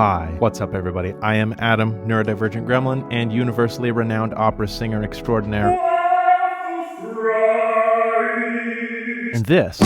Hi, what's up everybody? I am Adam, neurodivergent gremlin, and universally renowned opera singer extraordinaire. And this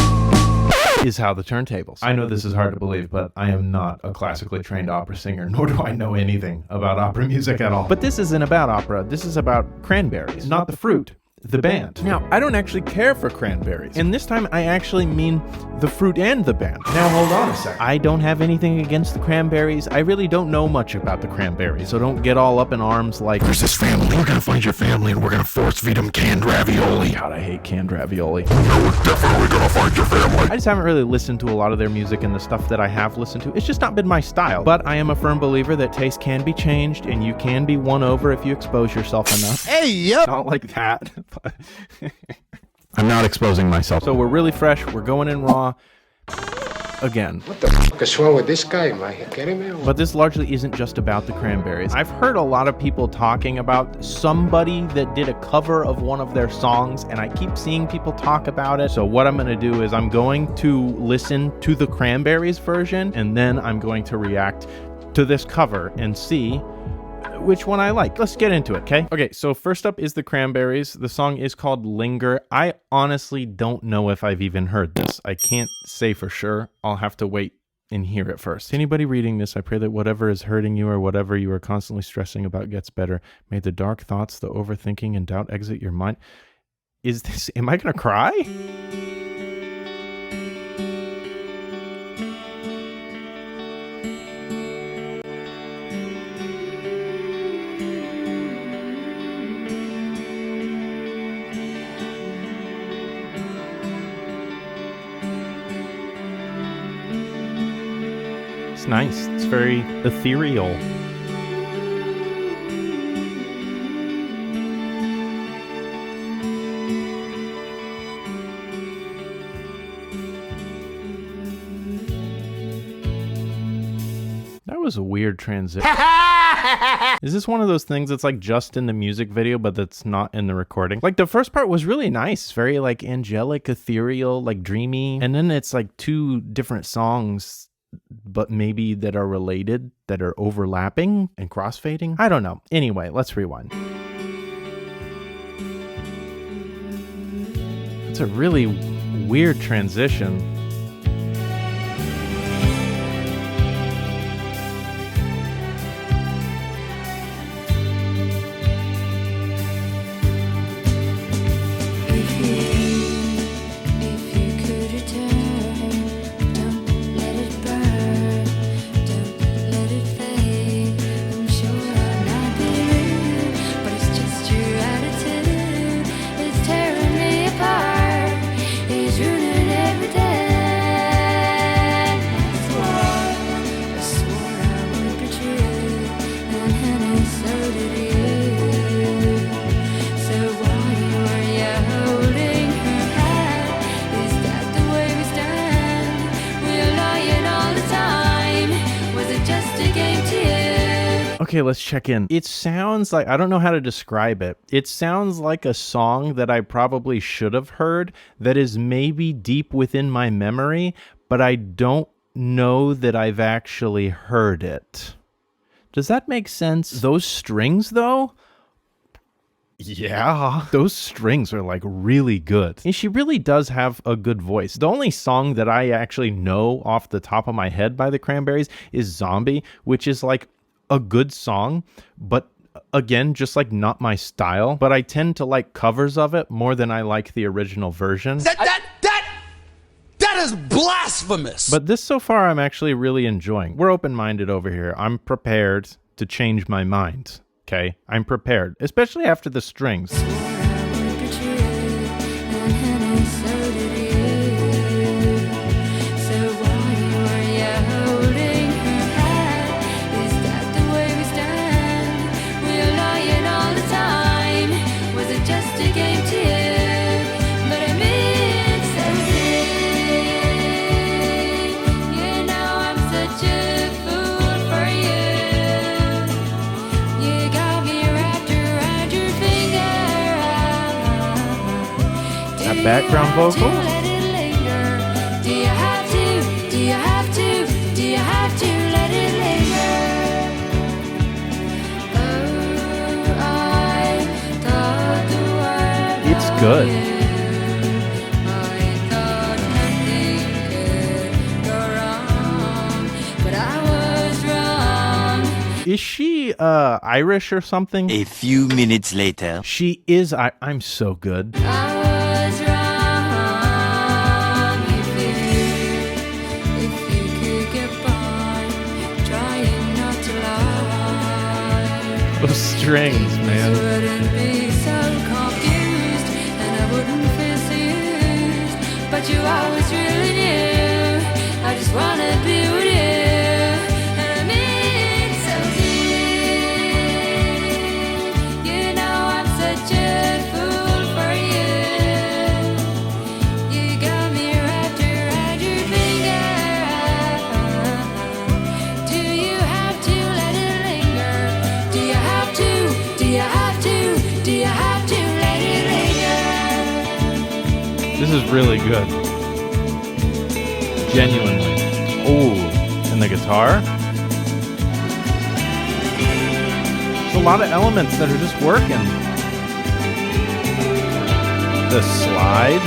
is How the Turntables. I know this is hard to believe, but I am not a classically trained opera singer, nor do I know anything about opera music at all. But this isn't about opera, this is about cranberries, not the fruit. The band. Now, I don't actually care for cranberries, and this time I actually mean the fruit and the band. Now, hold on a second. I don't have anything against the cranberries. I really don't know much about the cranberries, so don't get all up in arms like, "There's this family, we're gonna find your family and we're gonna force feed them canned ravioli." God, I hate canned ravioli. "No, we're definitely gonna find your family." I just haven't really listened to a lot of their music, and the stuff that I have listened to, it's just not been my style. But I am a firm believer that taste can be changed, and you can be won over if you expose yourself enough. Hey, yep. Not like that. I'm not exposing myself. So we're really fresh, we're going in raw. Again. What the fuck is wrong with this guy? Am I kidding me? But this largely isn't just about the cranberries. I've heard a lot of people talking about somebody that did a cover of one of their songs, and I keep seeing people talk about it. So what I'm gonna do is I'm going to listen to the cranberries version, and then I'm going to react to this cover and see which one I like. Let's get into it, okay? Okay, so first up is the Cranberries. The song is called Linger. I honestly don't know if I've even heard this. I can't say for sure. I'll have to wait and hear it first. Anybody reading this, I pray that whatever is hurting you or whatever you are constantly stressing about gets better. May the dark thoughts, the overthinking, and doubt exit your mind. Is this... Am I gonna cry? It's nice. It's very ethereal. That was a weird transition. Is this one of those things that's like just in the music video, but that's not in the recording? Like the first part was really nice, very like angelic, ethereal, like dreamy. And then it's like two different songs, but maybe that are related, that are overlapping and crossfading. I don't know. Anyway, let's rewind. It's a really weird transition. Okay, let's check in. It sounds like, I don't know how to describe it. It sounds like a song that I probably should have heard that is maybe deep within my memory, but I don't know that I've actually heard it. Does that make sense? Those strings, though? Yeah, those strings are like really good. And she really does have a good voice. The only song that I actually know off the top of my head by the Cranberries is Zombie, which is like a good song, but again, just like not my style. But I tend to like covers of it more than I like the original version. That is blasphemous! But this so far I'm actually really enjoying. We're open-minded over here. I'm prepared to change my mind, okay? I'm prepared, especially after the strings. Background vocal. Do you have to let it linger? good. Is she Irish or something? A few minutes later. She is. I'm so good. Those strings, man. But you always really knew I just wanna be with you. And I mean so deep. You know I'm such a fool for you. You got me wrapped around your finger. Do you have to let it linger? Do you have to? Do you have to? Do you have to let it linger? This is really good. Genuinely. Oh, and the guitar. There's a lot of elements that are just working. The slide.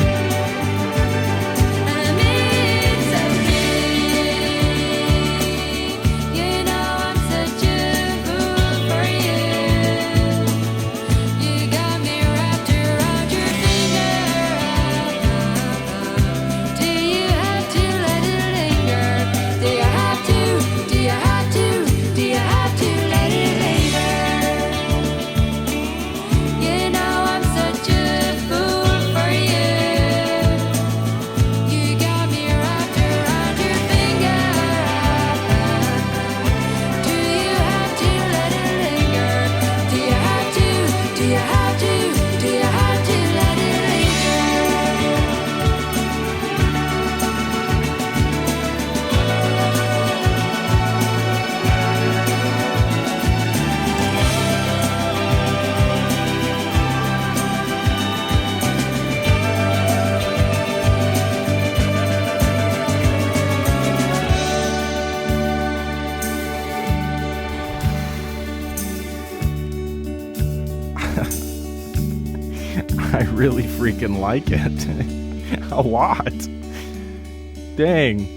I really freaking like it. A lot. Dang.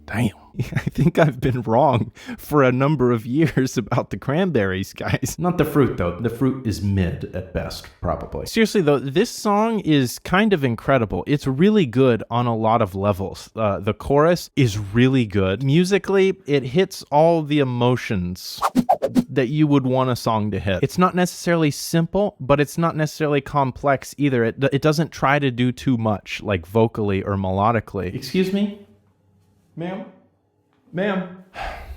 Damn. I think I've been wrong for a number of years about the Cranberries, guys. Not the fruit, though. The fruit is mid at best, probably. Seriously, though, this song is kind of incredible. It's really good on a lot of levels. The chorus is really good. Musically, it hits all the emotions that you would want a song to hit. It's not necessarily simple, but it's not necessarily complex either. It doesn't try to do too much, like vocally or melodically. Excuse me? Ma'am? Ma'am.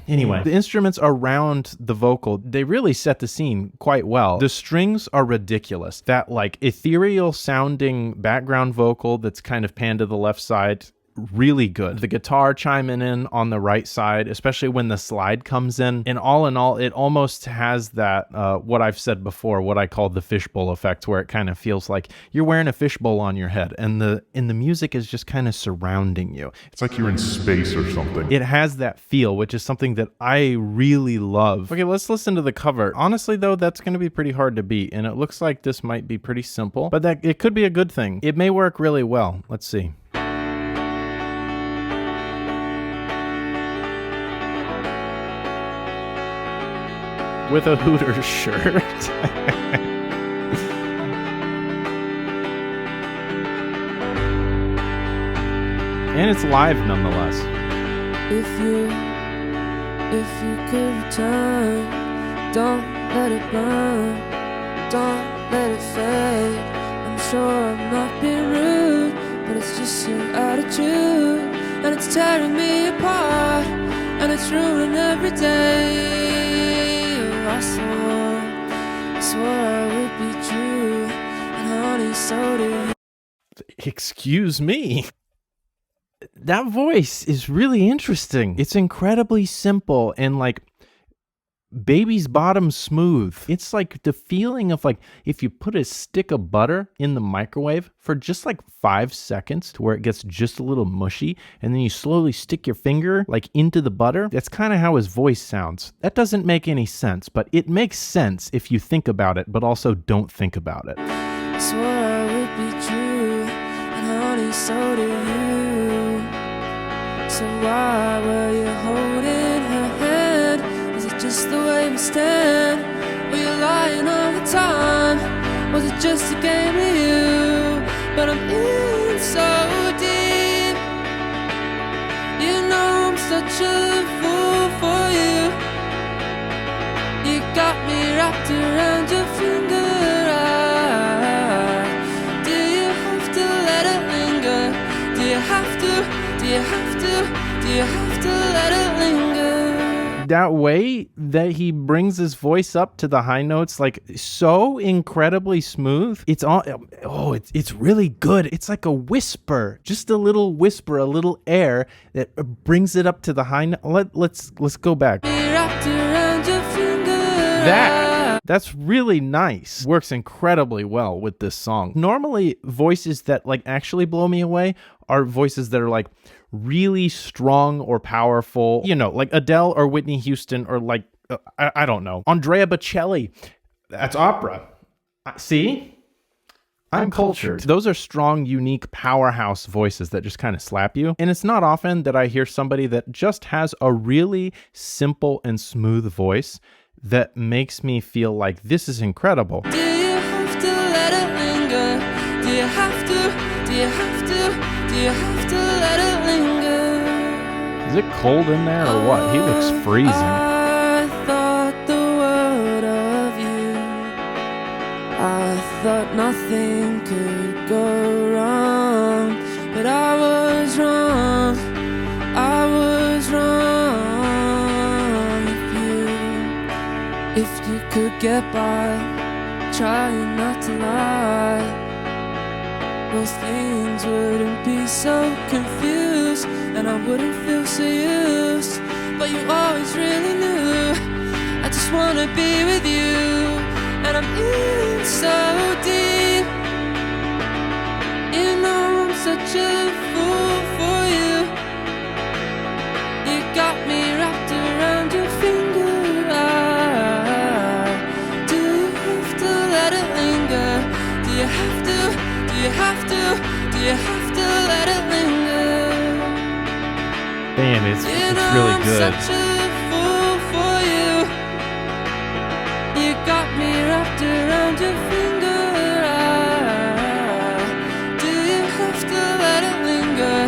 Anyway, the instruments around the vocal, they really set the scene quite well. The strings are ridiculous. That like ethereal sounding background vocal that's kind of panned to the left side, really good. The guitar chiming in on the right side, especially when the slide comes in. And all in all, it almost has that, what I've said before, what I call the fishbowl effect, where it kind of feels like you're wearing a fishbowl on your head and the music is just kind of surrounding you. It's like you're in space or something. It has that feel, which is something that I really love. Okay, let's listen to the cover. Honestly, though, that's going to be pretty hard to beat, and it looks like this might be pretty simple, but that it could be a good thing. It may work really well. Let's see. With a Hooters shirt. And it's live nonetheless. If you could return, don't let it burn, don't let it fade. I'm sure I'm not being rude, but it's just your attitude, and it's tearing me apart, and it's ruining every day. I swore I would be true, and honey, so do you. Excuse me. That voice is really interesting. It's incredibly simple and like baby's bottom smooth. It's like the feeling of like if you put a stick of butter in the microwave for just like 5 seconds to where it gets just a little mushy, and then you slowly stick your finger like into the butter. That's kind of how his voice sounds. That doesn't make any sense, but it makes sense if you think about it, but also don't think about it. Swore I would be true, and honey, so do you. So why were you holding her hand? Is it just the way we stand? Were you lying all the time? Was it just a game of you? But I'm in so deep. You know I'm such a fool for you. You got me wrapped around your finger. Do you have to let it linger? Do you have to? Do you have to? Do you have to let it linger? That way that he brings his voice up to the high notes, like so incredibly smooth. It's all, it's really good. It's like a whisper, just a little whisper, a little air that brings it up to the high note. Let's go back. That's really nice. Works incredibly well with this song. Normally, voices that like actually blow me away are voices that are like really strong or powerful, you know, like Adele or Whitney Houston or like, I don't know, Andrea Bocelli. That's opera. See? I'm cultured. Those are strong, unique powerhouse voices that just kind of slap you. And it's not often that I hear somebody that just has a really simple and smooth voice that makes me feel like this is incredible. Do you have to let it linger? Do you have to? Do you have to? Do you have to let it linger? Is it cold in there or what? He looks freezing. I thought the world of you. I thought nothing could go wrong, but I was wrong. I was wrong. If you could get by, trying not to lie, most things wouldn't be so confused, and I wouldn't feel so used. But you always really knew I just wanna be with you, and I'm in so deep. You know I'm such a fool for you. You got me wrapped around your finger. Do you have to? Do you have to? Do you have to let it linger? Man, it's really good. I'm such a fool for you. You got me wrapped around your finger. Do you have to let it linger?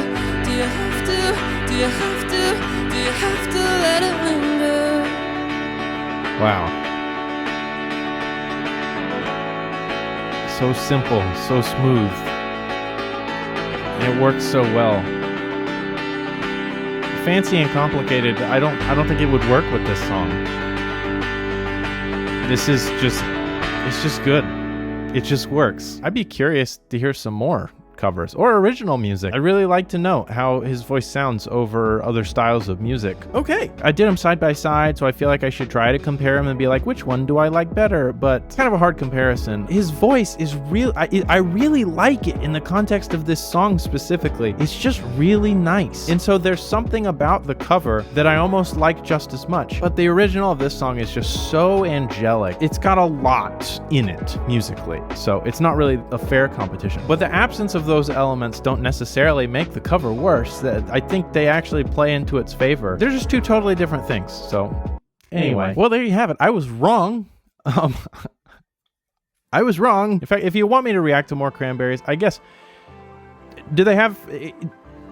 Do you have to? Do you have to? Do you have to let it linger? Wow. So simple, so smooth. And it works so well. Fancy and complicated, I don't think it would work with this song. This is just, it's just good. It just works. I'd be curious to hear some more covers or original music. I'd really like to know how his voice sounds over other styles of music. Okay, I did them side by side, so I feel like I should try to compare them and be like, which one do I like better? But it's kind of a hard comparison. His voice is real. I really like it in the context of this song specifically. It's just really nice. And so there's something about the cover that I almost like just as much. But the original of this song is just so angelic. It's got a lot in it musically, so it's not really a fair competition. But the absence of those elements don't necessarily make the cover worse. I think they actually play into its favor. They're just two totally different things. So anyway, well, there you have it. I was wrong. I was wrong. In fact, if you want me to react to more Cranberries, I guess, do they have,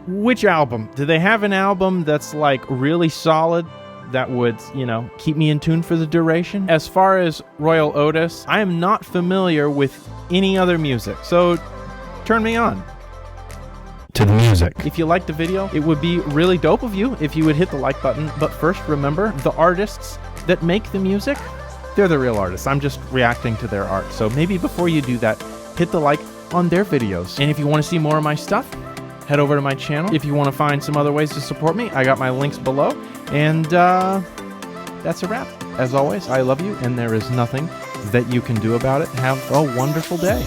which album? Do they have an album that's like really solid that would, you know, keep me in tune for the duration? As far as Royel Otis, I am not familiar with any other music, so turn me on To the music. If you liked the video, it would be really dope of you if you would hit the like button. But first, remember, the artists that make the music, they're the real artists. I'm just reacting to their art. So maybe before you do that, hit the like on their videos. And if you want to see more of my stuff, head over to my channel. If you want to find some other ways to support me, I got my links below. And that's a wrap. as always, I love you, and there is nothing that you can do about it. Have a wonderful day.